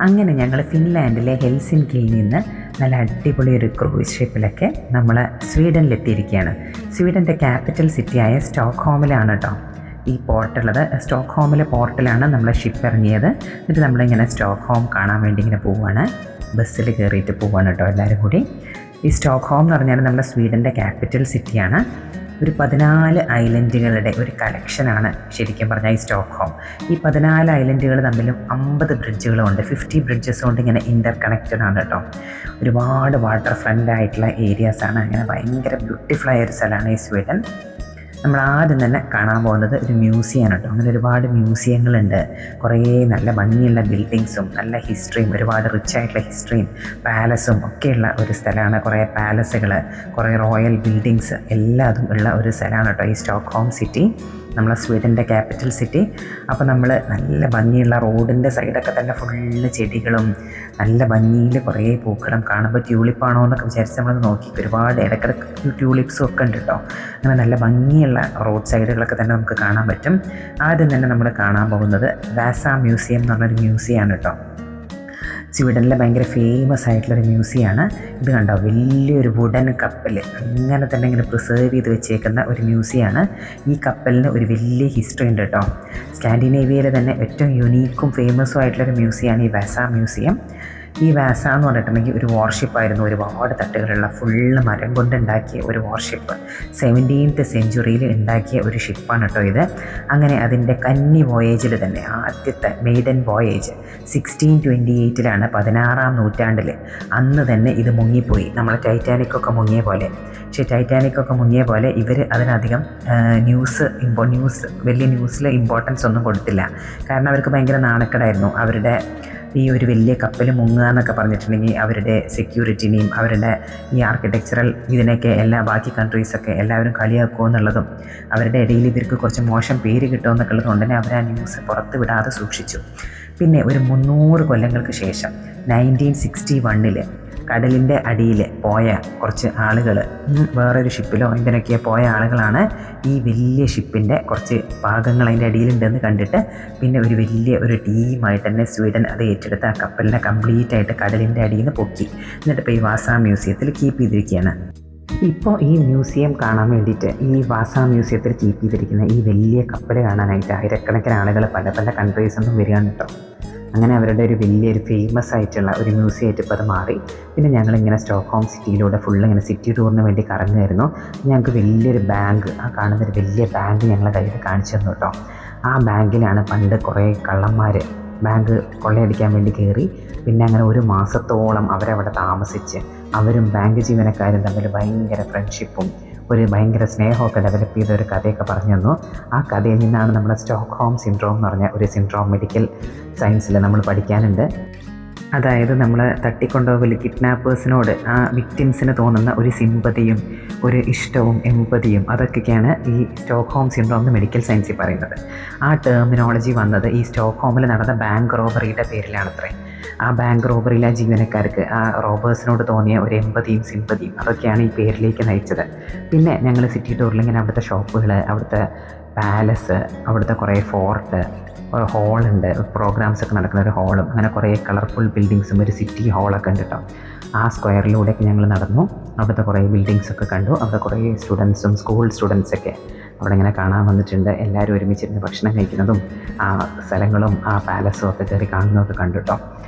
അങ്ങനെ ഞങ്ങൾ ഫിൻലാൻഡിലെ ഹെൽസിൻകിയിൽ നിന്ന് നല്ല അടിപൊളി ഒരു ക്രൂയിസ് ഷിപ്പിലൊക്കെ നമ്മൾ സ്വീഡനിലെത്തിയിരിക്കുകയാണ്. സ്വീഡൻ്റെ ക്യാപിറ്റൽ സിറ്റിയായ സ്റ്റോക്ക്ഹോമിലാണ് കേട്ടോ ഈ പോർട്ടുള്ളത്. സ്റ്റോക്ക്ഹോമിലെ പോർട്ടിലാണ് നമ്മൾ ഷിപ്പ് ഇറങ്ങിയത്. എന്നിട്ട് നമ്മളിങ്ങനെ സ്റ്റോക്ക്ഹോം കാണാൻ വേണ്ടി ഇങ്ങനെ പോവുകയാണ്. ബസ്സിൽ കയറിയിട്ട് പോവുകയാണ് കേട്ടോ എല്ലാവരും കൂടി. ഈ സ്റ്റോക്ക്ഹോം എന്ന് പറഞ്ഞാൽ നമ്മുടെ സ്വീഡൻ്റെ ക്യാപിറ്റൽ സിറ്റിയാണ്. ഒരു 14 ഐലൻഡുകളുടെ ഒരു കളക്ഷനാണ് ശരിക്കും പറഞ്ഞാൽ ഈ സ്റ്റോക്ക്ഹോം. ഈ 14 ഐലൻഡുകൾ തമ്മിലും 50 ബ്രിഡ്ജുകളും ഉണ്ട്. 50 ബ്രിഡ്ജസ് കൊണ്ട് ഇങ്ങനെ ഇൻ്റർ കണക്റ്റഡ് ആണ് കേട്ടോ. ഒരുപാട് വാട്ടർ ഫ്രണ്ട് ആയിട്ടുള്ള ഏരിയാസാണ്. അങ്ങനെ ഭയങ്കര ബ്യൂട്ടിഫുള്ളായ ഒരു സ്ഥലമാണ് ഈ സ്വീഡൻ. നമ്മൾ ആദ്യം തന്നെ കാണാൻ പോകുന്നത് ഒരു മ്യൂസിയമാണ് കേട്ടോ. അങ്ങനെ ഒരുപാട് മ്യൂസിയങ്ങളുണ്ട്. കുറേ നല്ല ഭംഗിയുള്ള ബിൽഡിങ്സും നല്ല ഹിസ്റ്ററിയും ഒരുപാട് റിച്ച് ആയിട്ടുള്ള ഹിസ്റ്ററിയും പാലസും ഒക്കെയുള്ള ഒരു സ്ഥലമാണ്. കുറേ പാലസുകൾ, കുറേ റോയൽ ബിൽഡിങ്സ് എല്ലാതും ഉള്ള ഒരു സ്ഥലമാണ് കേട്ടോ ഈ സ്റ്റോക്ക്ഹോം സിറ്റി, നമ്മളെ സ്വീഡൻ്റെ ക്യാപിറ്റൽ സിറ്റി. അപ്പോൾ നമ്മൾ നല്ല ഭംഗിയുള്ള റോഡിൻ്റെ സൈഡൊക്കെ തന്നെ ഫുള്ള് ചെടികളും നല്ല ഭംഗിയിൽ കുറേ പൂക്കളും കാണുമ്പോൾ ട്യൂലിപ്പാണോ എന്നൊക്കെ വിചാരിച്ച് നമ്മൾ നോക്കി. ഒരുപാട് ഇടയ്ക്കിടയ്ക്ക് ട്യൂലിപ്സും ഒക്കെ ഉണ്ട് കേട്ടോ. അങ്ങനെ നല്ല ഭംഗിയുള്ള റോഡ് സൈഡുകളൊക്കെ തന്നെ നമുക്ക് കാണാൻ പറ്റും. ആദ്യം തന്നെ നമ്മൾ കാണാൻ പോകുന്നത് വാസ മ്യൂസിയം എന്ന് പറഞ്ഞൊരു മ്യൂസിയമാണ് കേട്ടോ. സ്വീഡനിലെ ഭയങ്കര ഫേമസ് ആയിട്ടുള്ളൊരു മ്യൂസിയമാണ് ഇത്. കണ്ടോ, വലിയൊരു വുഡൻ കപ്പൽ അങ്ങനെ തന്നെ ഇങ്ങനെ പ്രിസേർവ് ചെയ്ത് വെച്ചേക്കുന്ന ഒരു മ്യൂസിയമാണ്. ഈ കപ്പലിന് ഒരു വലിയ ഹിസ്റ്ററി ഉണ്ട് കേട്ടോ. സ്കാൻഡിനേവിയയിലെ തന്നെ ഏറ്റവും യുണീക്കും ഫേമസും ആയിട്ടുള്ളൊരു മ്യൂസിയമാണ് ഈ വാസ മ്യൂസിയം. ഈ വാസ എന്ന് പറഞ്ഞിട്ടുണ്ടെങ്കിൽ ഒരു വാർഷിപ്പായിരുന്നു. ഒരുപാട് തട്ടുകളുള്ള ഫുള്ള് മരം കൊണ്ട് ഉണ്ടാക്കിയ ഒരു വാർഷിപ്പ്. 17th സെഞ്ച്വറിയിൽ ഉണ്ടാക്കിയ ഒരു ഷിപ്പാണ് കേട്ടോ ഇത്. അങ്ങനെ അതിൻ്റെ കന്നി വോയേജിൽ തന്നെ ആദ്യത്തെ മെയ്ഡൻ വോയേജ് 1628 16-ാം നൂറ്റാണ്ടിൽ അന്ന് തന്നെ ഇത് മുങ്ങിപ്പോയി. നമ്മൾ ടൈറ്റാനിക്കൊക്കെ മുങ്ങിയ പോലെ. പക്ഷേ ടൈറ്റാനിക്കൊക്കെ മുങ്ങിയ പോലെ ഇവർ അതിനധികം വലിയ ന്യൂസിൽ ഇമ്പോർട്ടൻസ് ഒന്നും കൊടുത്തില്ല. കാരണം അവർക്ക് ഭയങ്കര നാണക്കേടായിരുന്നു. അവരുടെ ഈ ഒരു വലിയ കപ്പൽ മുങ്ങുക എന്നൊക്കെ പറഞ്ഞിട്ടുണ്ടെങ്കിൽ അവരുടെ സെക്യൂരിറ്റിനെയും അവരുടെ ഈ ആർക്കിടെക്ചറൽ ഇതിനൊക്കെ ബാക്കി കൺട്രീസൊക്കെ എല്ലാവരും കളിയാക്കുമോ എന്നുള്ളതും അവരുടെ ഇടയിൽ ഇവർക്ക് കുറച്ച് മോശം പേര് കിട്ടുമെന്നൊക്കെ ഉള്ളത് കൊണ്ട് തന്നെ അവർ ആ ന്യൂസ് പുറത്ത് വിടാതെ സൂക്ഷിച്ചു. പിന്നെ ഒരു 300 കൊല്ലങ്ങൾക്ക് ശേഷം 1961 കടലിൻ്റെ അടിയിൽ പോയ കുറച്ച് ആളുകൾ, വേറൊരു ഷിപ്പിലോ ഇതിനൊക്കെ പോയ ആളുകളാണ് ഈ വലിയ ഷിപ്പിൻ്റെ കുറച്ച് ഭാഗങ്ങൾ അതിൻ്റെ അടിയിലുണ്ടെന്ന് കണ്ടിട്ട് പിന്നെ ഒരു വലിയ ഒരു ടീമായിട്ട് തന്നെ സ്വീഡൻ അത് ഏറ്റെടുത്ത് ആ കപ്പലിനെ കംപ്ലീറ്റ് ആയിട്ട് കടലിൻ്റെ അടിയിൽ നിന്ന് പൊക്കി. എന്നിട്ട് ഇപ്പോൾ ഈ വാസ മ്യൂസിയത്തിൽ കീപ്പ് ചെയ്തിരിക്കുകയാണ്. ഇപ്പോൾ ഈ മ്യൂസിയം കാണാൻ വേണ്ടിയിട്ട് ഈ വാസ മ്യൂസിയത്തിൽ കീപ്പ് ചെയ്തിരിക്കുന്ന ഈ വലിയ കപ്പൽ കാണാനായിട്ട് ആയിരക്കണക്കിന് ആളുകൾ പല പല കൺട്രീസിൽ നിന്നും വരികയാണ് കേട്ടോ. അങ്ങനെ അവരുടെ ഒരു വലിയൊരു ഫേമസ് ആയിട്ടുള്ള ഒരു മ്യൂസിയമായിട്ട് ഇപ്പോൾ അത് മാറി. പിന്നെ ഞങ്ങളിങ്ങനെ സ്റ്റോക്ക്ഹോം സിറ്റിയിലൂടെ ഫുള്ള് ഇങ്ങനെ സിറ്റി ടൂറിന് വേണ്ടി കറങ്ങുമായിരുന്നു. ഞങ്ങൾക്ക് വലിയൊരു ബാങ്ക്, ആ കാണുന്നൊരു വലിയ ബാങ്ക് ഞങ്ങളെ കയ്യിൽ കാണിച്ചു തന്നു കേട്ടോ. ആ ബാങ്കിലാണ് പണ്ട് കുറേ കള്ളന്മാർ ബാങ്ക് കൊള്ളയടിക്കാൻ വേണ്ടി കയറി. പിന്നെ അങ്ങനെ 1 മാസത്തോളം അവരവിടെ താമസിച്ച് അവരും ബാങ്ക് ജീവനക്കാരും തമ്മിൽ ഭയങ്കര ഫ്രണ്ട്ഷിപ്പും ഒരു ഭയങ്കര സ്നേഹമൊക്കെ ഡെവലപ്പ് ചെയ്ത ഒരു കഥയൊക്കെ പറഞ്ഞു തന്നു. ആ കഥയിൽ നിന്നാണ് നമ്മുടെ സ്റ്റോക്ക്ഹോം സിൻഡ്രോം എന്ന് പറഞ്ഞ ഒരു സിൻഡ്രോം മെഡിക്കൽ സയൻസിൽ നമ്മൾ പഠിക്കാനുണ്ട്. അതായത് നമ്മൾ തട്ടിക്കൊണ്ടുപോകൽ കിഡ്നാപ്പേഴ്സിനോട് ആ വിക്ടിംസിന് തോന്നുന്ന ഒരു സിമ്പതിയും ഒരു ഇഷ്ടവും എമ്പതിയും അതൊക്കെയാണ് ഈ സ്റ്റോക്ക്ഹോം സിൻഡ്രോം എന്ന് മെഡിക്കൽ സയൻസിൽ പറയുന്നത്. ആ ടെർമിനോളജി വന്നത് ഈ സ്റ്റോക്ക്ഹോമിൽ നടന്ന ബാങ്ക് റോബറിയുടെ പേരിലാണത്രേ. ആ ബാങ്ക് റോബറിയിലെ ജീവനക്കാർക്ക് ആ റോബേഴ്സിനോട് തോന്നിയ ഒരു എമ്പതിയും സിമ്പതിയും അതൊക്കെയാണ് ഈ പേരിലേക്ക് നയിച്ചത്. പിന്നെ ഞങ്ങൾ സിറ്റി ടൂറിൽ ഇങ്ങനെ അവിടുത്തെ ഷോപ്പുകൾ, അവിടുത്തെ പാലസ്, അവിടുത്തെ കുറേ ഫോർട്ട്, ഹോളുണ്ട്, പ്രോഗ്രാംസൊക്കെ നടക്കുന്ന ഒരു ഹോളും, അങ്ങനെ കുറേ കളർഫുൾ ബിൽഡിങ്സും ഒരു സിറ്റി ഹോളൊക്കെ ഉണ്ട് കേട്ടോ. ആ സ്ക്വയറിലൂടെയൊക്കെ ഞങ്ങൾ നടന്നു. അവിടുത്തെ കുറേ ബിൽഡിങ്സൊക്കെ കണ്ടു. അവിടെ കുറേ സ്റ്റുഡൻസും സ്കൂൾ സ്റ്റുഡൻസൊക്കെ അവിടെ ഇങ്ങനെ കാണാൻ വന്നിട്ടുണ്ട്. എല്ലാവരും ഒരുമിച്ചിരുന്ന് ഭക്ഷണം കഴിക്കുന്നതും ആ സ്ഥലങ്ങളും ആ പാലസും ഒക്കെ കയറി കാണുന്നതൊക്കെ കണ്ടു കേട്ടോ.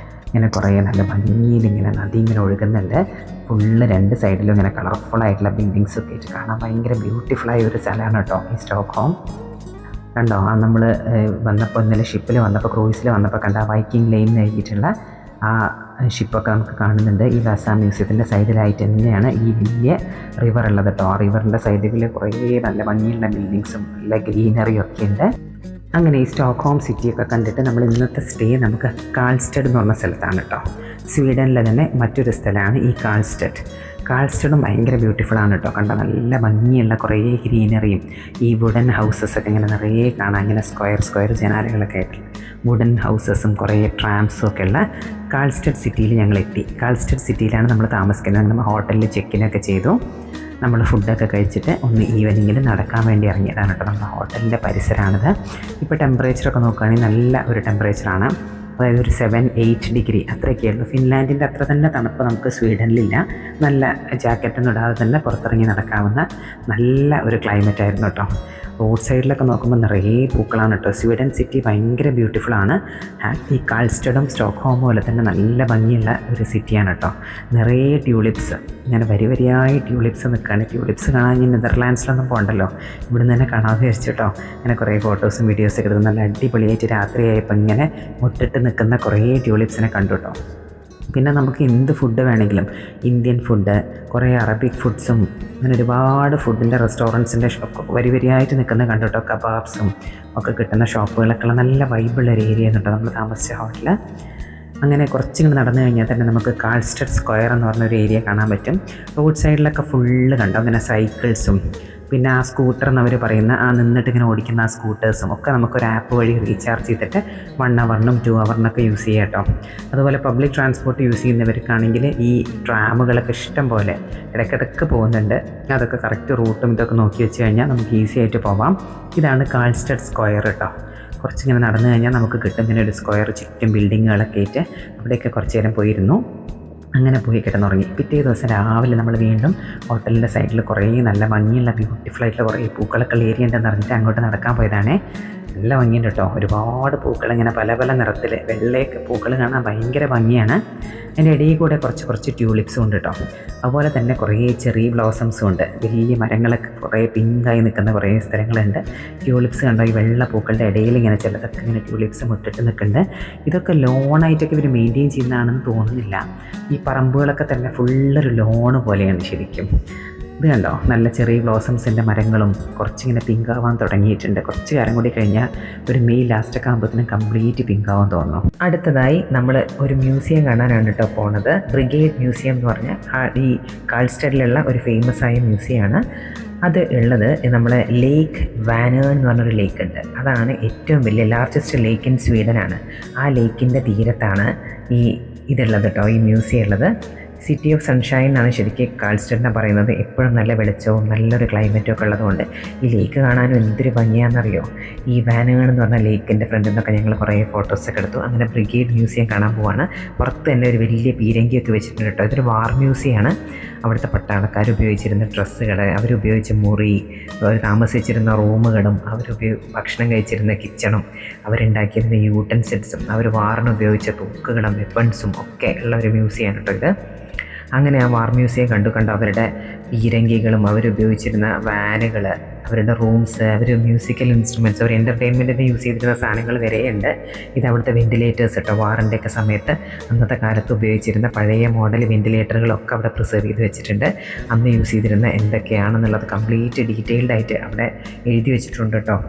ഇങ്ങനെ കുറേ നല്ല ഭംഗിയിൽ ഇങ്ങനെ നദി ഇങ്ങനെ ഒഴുകുന്നുണ്ട്. ഫുള്ള് 2 സൈഡിലും ഇങ്ങനെ കളർഫുള്ളായിട്ടുള്ള ബിൽഡിങ്സൊക്കെ ആയിട്ട് കാണാൻ ഭയങ്കര ബ്യൂട്ടിഫുള്ളായ ഒരു സ്ഥലമാണ് കേട്ടോ ഈ സ്റ്റോക്ക്ഹോം. കണ്ടോ, ആ നമ്മൾ വന്നപ്പോൾ ഇന്നലെ ഷിപ്പിൽ വന്നപ്പോൾ ക്രൂയിസിൽ വന്നപ്പോൾ കണ്ട വൈക്കിംഗ് ലൈൻ എഴുതിയിട്ടുള്ള ആ ഷിപ്പൊക്കെ നമുക്ക് കാണുന്നുണ്ട്. ഈ വാസ മ്യൂസിയത്തിൻ്റെ സൈഡിലായിട്ട് തന്നെയാണ് ഈ വലിയ റിവർ ഉള്ളത് കേട്ടോ. ആ റിവറിൻ്റെ സൈഡിൽ കുറേ നല്ല ഭംഗിയുള്ള ബിൽഡിങ്സും നല്ല ഗ്രീനറിയും ഒക്കെ ഉണ്ട്. അങ്ങനെ ഈ സ്റ്റോക്ക്ഹോം സിറ്റിയൊക്കെ കണ്ടിട്ട് നമ്മൾ ഇന്നത്തെ സ്റ്റേ നമുക്ക് കാൾസ്റ്റഡ് എന്ന് പറഞ്ഞ സ്ഥലത്താണ് കേട്ടോ. സ്വീഡനിലെ തന്നെ മറ്റൊരു സ്ഥലമാണ് ഈ കാൾസ്റ്റഡും ഭയങ്കര ബ്യൂട്ടിഫുള്ളാണ് കേട്ടോ. കണ്ട നല്ല ഭംഗിയുള്ള കുറേ ഗ്രീനറിയും ഈ വുഡൻ ഹൗസസൊക്കെ ഇങ്ങനെ നിറയെ കാണാം. ഇങ്ങനെ സ്ക്വയർ ജനാലകളൊക്കെ ആയിട്ടുള്ള വുഡൻ ഹൗസസും കുറേ ട്രാംസും ഒക്കെ ഉള്ള കാൾസ്റ്റഡ് സിറ്റിയിൽ ഞങ്ങൾ എത്തി. കാൾസ്റ്റഡ് സിറ്റിയിലാണ് നമ്മൾ താമസിക്കുന്നത്. നമ്മൾ ഹോട്ടലിൽ ചെക്കിനൊക്കെ ചെയ്തു. നമ്മൾ ഫുഡൊക്കെ കഴിച്ചിട്ട് ഒന്ന് ഈവനിങ്ങിൽ നടക്കാൻ വേണ്ടി ഇറങ്ങിയതാണ് കേട്ടോ. നമ്മുടെ ഹോട്ടലിൻ്റെ പരിസരമാണിത്. ഇപ്പോൾ ടെമ്പറേച്ചറൊക്കെ നോക്കുകയാണെങ്കിൽ നല്ല ഒരു ടെമ്പറേച്ചറാണ്. അതായത് ഒരു 7-8 ഡിഗ്രി അത്രയൊക്കെയുള്ളൂ. ഫിൻലാൻഡിൻ്റെ അത്ര തന്നെ തണുപ്പ് നമുക്ക് സ്വീഡനിലില്ല. നല്ല ജാക്കറ്റൊന്നും ഇടാതെ തന്നെ പുറത്തിറങ്ങി നടക്കാവുന്ന നല്ല ഒരു ക്ലൈമറ്റ് ആയിരുന്നു കേട്ടോ. റോഡ് സൈഡിലൊക്കെ നോക്കുമ്പോൾ നിറയെ പൂക്കളാണ് കേട്ടോ. സ്വീഡൻ സിറ്റി ഭയങ്കര ബ്യൂട്ടിഫുള്ളാണ്. ഈ കാൾസ്റ്റഡും സ്റ്റോക്ക്ഹോമും പോലെ തന്നെ നല്ല ഭംഗിയുള്ള ഒരു സിറ്റിയാണ് കേട്ടോ. നിറയെ ട്യൂലിപ്സ്, ഇങ്ങനെ വരിയായി ട്യൂലിപ്സ് നിൽക്കുകയാണ്. ട്യൂലിപ്സ് കാണാൻ ഞാൻ നെതർലാൻഡ്സിലൊന്നും പോകണ്ടല്ലോ, ഇവിടുന്ന് തന്നെ കാണാമെന്ന് വിചാരിച്ചിട്ടോ. ഇങ്ങനെ കുറേ ഫോട്ടോസും വീഡിയോസൊക്കെ എടുത്ത് നല്ല അടിപൊളിയായിട്ട് രാത്രിയായപ്പോൾ ഇങ്ങനെ മുട്ടിട്ട് നിൽക്കുന്ന കുറേ ട്യൂലിപ്സിനെ കണ്ടു കേട്ടോ. പിന്നെ നമുക്ക് എന്ത് ഫുഡ് വേണമെങ്കിലും, ഇന്ത്യൻ ഫുഡ്, കുറേ അറബിക് ഫുഡ്സും, അങ്ങനെ ഒരുപാട് ഫുഡിൻ്റെ റെസ്റ്റോറൻറ്റ്സിൻ്റെ വരിയായിട്ട് നിൽക്കുന്ന കണ്ടു കേട്ടോ. കബാബ്സും ഒക്കെ കിട്ടുന്ന ഷോപ്പുകളൊക്കെയുള്ള നല്ല വൈബുള്ള ഒരു ഏരിയ കേട്ടോ നമ്മൾ താമസിച്ച ഹോട്ടൽ. അങ്ങനെ കുറച്ചിങ്ങനെ നടന്നു കഴിഞ്ഞാൽ തന്നെ നമുക്ക് കാൾസ്റ്റഡ് സ്ക്വയർ എന്ന് പറഞ്ഞൊരു ഏരിയ കാണാൻ പറ്റും. റോഡ് സൈഡിലൊക്കെ ഫുള്ള് കണ്ടോ അങ്ങനെ സൈക്കിൾസും, പിന്നെ ആ സ്കൂട്ടർ എന്നവർ പറയുന്ന ആ നിന്നിട്ട് ഇങ്ങനെ ഓടിക്കുന്ന ആ സ്കൂട്ടേഴ്സും ഒക്കെ നമുക്കൊരു ആപ്പ് വഴി റീചാർജ് ചെയ്തിട്ട് 1 ഹവറിനും 2 ഹവറിനൊക്കെ യൂസ് ചെയ്യാം കേട്ടോ. അതുപോലെ പബ്ലിക് ട്രാൻസ്പോർട്ട് യൂസ് ചെയ്യുന്നവർക്കാണെങ്കിൽ ഈ ട്രാമുകളൊക്കെ ഇഷ്ടം പോലെ ഇടയ്ക്കിടയ്ക്ക് പോകുന്നുണ്ട്. അതൊക്കെ കറക്റ്റ് റൂട്ടും ഇതൊക്കെ നോക്കി വെച്ച് കഴിഞ്ഞാൽ നമുക്ക് ഈസി ആയിട്ട് പോവാം. ഇതാണ് കാൾസ്റ്റഡ് സ്ക്വയർ കേട്ടോ. കുറച്ചിങ്ങനെ നടന്നു കഴിഞ്ഞാൽ നമുക്ക് കിട്ടും ഇങ്ങനെ ഒരു സ്ക്വയർ, ചുറ്റും ബിൽഡിങ്ങുകളൊക്കെ ആയിട്ട്. അവിടെയൊക്കെ കുറച്ച് നേരം പോയിരുന്നു. അങ്ങനെ പോയി കിടന്നുറങ്ങി. പിറ്റേ ദിവസം രാവിലെ നമ്മൾ വീണ്ടും ഹോട്ടലിൻ്റെ സൈഡിൽ കുറേ നല്ല ഭംഗിയുള്ള ബ്യൂട്ടിഫുള്ളായിട്ടുള്ള കുറേ പൂക്കളൊക്കെ ഏരിയ ഉണ്ടെന്ന് പറഞ്ഞിട്ട് അങ്ങോട്ട് നടക്കാൻ പോയതാണേ. നല്ല ഭംഗിയുണ്ട് കേട്ടോ. ഒരുപാട് പൂക്കൾ ഇങ്ങനെ പല പല നിറത്തിൽ, വെള്ളയൊക്കെ പൂക്കൾ കാണാൻ ഭയങ്കര ഭംഗിയാണ്. അതിൻ്റെ ഇടയിൽ കൂടെ കുറച്ച് ട്യൂലിപ്സും ഉണ്ട് കേട്ടോ. അതുപോലെ തന്നെ കുറേ ചെറിയ ബ്ലോസംസും ഉണ്ട്. വലിയ മരങ്ങളൊക്കെ കുറേ പിങ്കായി നിൽക്കുന്ന കുറേ സ്ഥലങ്ങളുണ്ട്. ട്യൂലിപ്സ് കണ്ടോ, ഈ വെള്ള പൂക്കളുടെ ഇടയിൽ ഇങ്ങനെ ചിലതൊക്കെ ഇങ്ങനെ ട്യൂലിപ്സ് മുട്ടിട്ട് നിൽക്കുന്നുണ്ട്. ഇതൊക്കെ ലോണായിട്ടൊക്കെ ഇവർ മെയിൻറ്റെയിൻ ചെയ്യുന്നതാണെന്ന് തോന്നുന്നില്ല. ഈ പറമ്പുകളൊക്കെ തന്നെ ഫുള്ളൊരു ലോണ് പോലെയാണ് ശരിക്കും. ഇത് കണ്ടോ, നല്ല ചെറിയ ബ്ലോസംസിൻ്റെ മരങ്ങളും കുറച്ചിങ്ങനെ പിങ്കാവാൻ തുടങ്ങിയിട്ടുണ്ട്. കുറച്ച് കാലം കൂടി കഴിഞ്ഞാൽ ഒരു മെയ് ലാസ്റ്റൊക്കെ ആകുമ്പോഴത്തേനും കംപ്ലീറ്റ് പിങ്കാവാൻ തോന്നുന്നു. അടുത്തതായി നമ്മൾ ഒരു മ്യൂസിയം കാണാനാണ് കേട്ടോ പോണത്. ബ്രിഗേഡ് മ്യൂസിയം എന്ന് പറഞ്ഞാൽ ഈ കാൾസ്റ്റഡിലുള്ള ഒരു ഫേമസ് ആയ മ്യൂസിയമാണ്. അത് ഉള്ളത് നമ്മളെ ലേക്ക് വാനേൺ എന്ന് പറഞ്ഞൊരു ലേക്ക് ഉണ്ട്. അതാണ് ഏറ്റവും വലിയ ലാർജസ്റ്റ് ലേക്ക് ഇൻ സ്വീഡനാണ്. ആ ലേക്കിൻ്റെ തീരത്താണ് ഇതുള്ളത് കേട്ടോ, ഈ മ്യൂസിയം ഉള്ളത്. സിറ്റി ഓഫ് സൺഷൈൻ എന്നാണ് ശരിക്കും കാൾസ്റ്റഡിനെ പറയുന്നത്. എപ്പോഴും നല്ല വെളിച്ചവും നല്ലൊരു ക്ലൈമറ്റും ഒക്കെ ഉള്ളതുകൊണ്ട് ഈ ലേക്ക് കാണാനും എന്തൊരു ഭംഗിയാണെന്നറിയോ. ഈ വാനേൺ എന്ന് പറഞ്ഞ ലേക്കിൻ്റെ ഫ്രണ്ടിൽ നിന്നൊക്കെ ഞങ്ങൾ കുറേ ഫോട്ടോസൊക്കെ എടുത്തു. അങ്ങനെ ബ്രിഗേഡ് മ്യൂസിയം കാണാൻ പോവാണ്. പുറത്ത് തന്നെ ഒരു വലിയ പീരങ്കിയൊക്കെ വെച്ചിട്ടുണ്ട് കേട്ടോ. ഇതൊരു വാർ മ്യൂസിയമാണ്. അവിടുത്തെ പട്ടാളക്കാർ ഉപയോഗിച്ചിരുന്ന ഡ്രസ്സുകൾ, അവരുപയോഗിച്ച മുറി, അവർ താമസിച്ചിരുന്ന റൂമുകളും, ഭക്ഷണം കഴിച്ചിരുന്ന കിച്ചണും, അവരുണ്ടാക്കിയിരുന്ന യൂട്ടൻസിൽസും, അവർ വാറിന് ഉപയോഗിച്ച തൂക്കുകളും വെപ്പൺസും ഒക്കെ ഉള്ള ഒരു മ്യൂസിയമാണ് കേട്ടോ ഇത്. അങ്ങനെ ആ വാർ മ്യൂസിയം കണ്ടു അവരുടെ പീരങ്കികളും, അവരുപയോഗിച്ചിരുന്ന വാനുകൾ, അവരുടെ റൂംസ്, അവർ മ്യൂസിക്കൽ ഇൻസ്ട്രുമെൻറ്റ്സ്, അവർ എൻ്റർടൈൻമെൻറ്റിന് യൂസ് ചെയ്തിരുന്ന സാധനങ്ങൾ വരെയുണ്ട്. ഇത് അവിടുത്തെ വെൻറ്റിലേറ്റേഴ്സ് കേട്ടോ. വാറിൻ്റെയൊക്കെ സമയത്ത് അന്നത്തെ കാലത്ത് ഉപയോഗിച്ചിരുന്ന പഴയ മോഡൽ വെൻറ്റിലേറ്ററുകളൊക്കെ അവിടെ പ്രിസർവ് ചെയ്ത് വെച്ചിട്ടുണ്ട്. അന്ന് യൂസ് ചെയ്തിരുന്ന എന്തൊക്കെയാണെന്നുള്ളത് കംപ്ലീറ്റ് ഡീറ്റെയിൽഡ് ആയിട്ട് അവിടെ എഴുതി വെച്ചിട്ടുണ്ട് കേട്ടോ.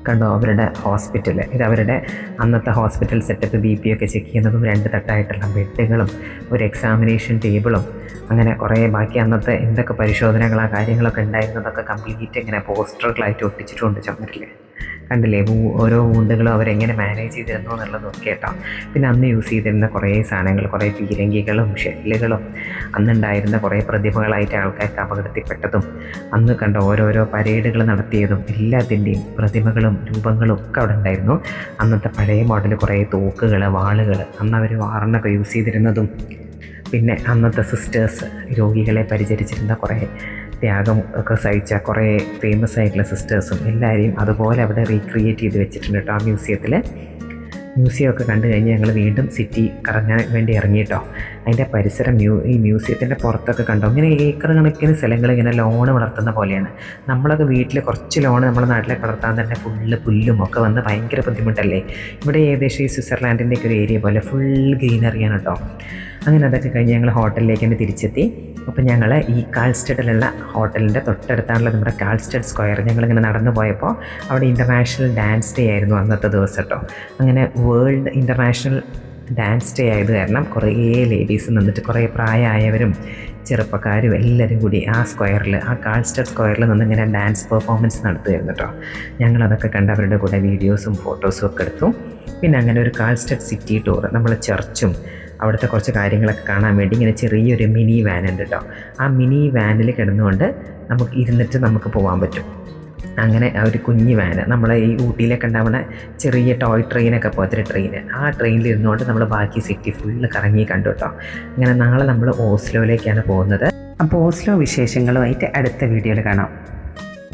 കണ്ടോ അവരുടെ ഹോസ്പിറ്റൽ, ഇത് അവരുടെ അന്നത്തെ ഹോസ്പിറ്റൽ സെറ്റപ്പ്, BP ഒക്കെ ചെക്ക് ചെയ്യുന്നതും 2 തട്ടായിട്ടുള്ള ബെഡുകളും ഒരു എക്സാമിനേഷൻ ടേബിളും, അങ്ങനെ കുറേ ബാക്കി അന്നത്തെ എന്തൊക്കെ പരിശോധനകളോ കാര്യങ്ങളൊക്കെ ഉണ്ടായിരുന്നതൊക്കെ കംപ്ലീറ്റ് ഇങ്ങനെ പോസ്റ്ററുകളായിട്ട് ഒട്ടിച്ചിട്ടുണ്ട് ചുമരിൽ. കണ്ടില്ലേ ഓരോ വൂണ്ടുകളും അവരെങ്ങനെ മാനേജ് ചെയ്തിരുന്നു എന്നുള്ളതൊക്കെ കേട്ടോ. പിന്നെ അന്ന് യൂസ് ചെയ്തിരുന്ന കുറേ സാധനങ്ങൾ, കുറേ പീരങ്കികളും ഷെല്ലുകളും, അന്നുണ്ടായിരുന്ന കുറേ പ്രതിഭകളായിട്ട് ആൾക്കാർക്ക് അപകടത്തിൽപ്പെട്ടതും, അന്ന് കണ്ട ഓരോരോ പരേഡുകൾ നടത്തിയതും എല്ലാത്തിൻ്റെയും പ്രതിമകളും രൂപങ്ങളും ഒക്കെ അവിടെ ഉണ്ടായിരുന്നു. അന്നത്തെ പഴയ മോഡൽ കുറേ തോക്കുകൾ, വാളുകൾ, അന്ന് അവർ വാറിനൊക്കെ യൂസ് ചെയ്തിരുന്നതും, പിന്നെ അന്നത്തെ സിസ്റ്റേഴ്സ് രോഗികളെ പരിചരിച്ചിരുന്ന കുറേ ത്യാഗം ഒക്കെ സഹിച്ച കുറേ ഫേമസ് ആയിട്ടുള്ള സിസ്റ്റേഴ്സും എല്ലാവരെയും അതുപോലെ അവിടെ റീക്രിയേറ്റ് ചെയ്ത് വെച്ചിട്ടുണ്ട് കേട്ടോ ആ മ്യൂസിയത്തിൽ. മ്യൂസിയമൊക്കെ കണ്ടു കഴിഞ്ഞ് ഞങ്ങൾ വീണ്ടും സിറ്റി കറങ്ങാൻ വേണ്ടി ഇറങ്ങിയിട്ടോ. അതിൻ്റെ പരിസരം ഈ മ്യൂസിയത്തിൻ്റെ പുറത്തൊക്കെ കണ്ടോ, ഇങ്ങനെ ഏക്കർ കണക്കിന് സ്ഥലങ്ങൾ ഇങ്ങനെ ലോണ് വളർത്തുന്ന പോലെയാണ്. നമ്മളൊക്കെ വീട്ടിൽ കുറച്ച് ലോണ് നമ്മുടെ നാട്ടിലേക്ക് വളർത്താൻ തന്നെ ഫുള്ള് പുല്ലും ഒക്കെ വന്ന് ഭയങ്കര ബുദ്ധിമുട്ടല്ലേ. ഇവിടെ ഏകദേശം ഈ സ്വിറ്റ്സർലാൻഡിൻ്റെയൊക്കെ ഒരു ഏരിയ പോലെ ഫുൾ ഗ്രീനറിയാണ് കേട്ടോ. അങ്ങനെ അതൊക്കെ കഴിഞ്ഞ് ഞങ്ങൾ ഹോട്ടലിലേക്ക് തന്നെ തിരിച്ചെത്തി. അപ്പോൾ ഞങ്ങൾ ഈ കാൾസ്റ്റഡിലുള്ള ഹോട്ടലിൻ്റെ തൊട്ടടുത്താണുള്ള നമ്മുടെ കാൾസ്റ്റഡ് സ്ക്വയർ. ഞങ്ങളിങ്ങനെ നടന്നു പോയപ്പോൾ അവിടെ ഇൻ്റർനാഷണൽ ഡാൻസ് ഡേ ആയിരുന്നു അന്നത്തെ ദിവസം കേട്ടോ. അങ്ങനെ വേൾഡ് ഇൻ്റർനാഷണൽ ഡാൻസ് ഡേ ആയത് കാരണം കുറേ ലേഡീസ് നിന്നിട്ട്, കുറേ പ്രായമായവരും ചെറുപ്പക്കാരും എല്ലാവരും കൂടി ആ സ്ക്വയറിൽ, ആ കാൾസ്റ്റഡ് സ്ക്വയറിൽ നിന്ന് ഇങ്ങനെ ഡാൻസ് പെർഫോമൻസ് നടത്തുമായിരുന്നു കേട്ടോ. ഞങ്ങളതൊക്കെ കണ്ട് അവരുടെ കൂടെ വീഡിയോസും ഫോട്ടോസും ഒക്കെ എടുത്തു. പിന്നെ അങ്ങനെ ഒരു കാൾസ്റ്റഡ് സിറ്റി ടൂർ, നമ്മൾ ചർച്ചും അവിടുത്തെ കുറച്ച് കാര്യങ്ങളൊക്കെ കാണാൻ വേണ്ടി ഇങ്ങനെ ചെറിയൊരു മിനി വാൻ ഉണ്ട് കേട്ടോ. ആ മിനി വാനിൽ കിടന്നുകൊണ്ട് നമുക്ക് ഇരുന്നിട്ട് നമുക്ക് പോകാൻ പറ്റും. അങ്ങനെ ഒരു കുഞ്ഞ് വാന്, നമ്മളെ ഈ ഊട്ടിയിലൊക്കെ ഉണ്ടാവുന്ന ചെറിയ ടോയ് ട്രെയിനൊക്കെ പോലത്തെ ട്രെയിൻ, ആ ട്രെയിനിൽ ഇരുന്നുകൊണ്ട് നമ്മൾ ബാക്കി സിറ്റി ഫുള്ള് കറങ്ങി കണ്ടു കേട്ടോ. അങ്ങനെ നാളെ നമ്മൾ ഓസ്ലോയിലേക്കാണ് പോകുന്നത്. അപ്പോൾ ഓസ്ലോ വിശേഷങ്ങളുമായിട്ട് അടുത്ത വീഡിയോയിൽ കാണാം.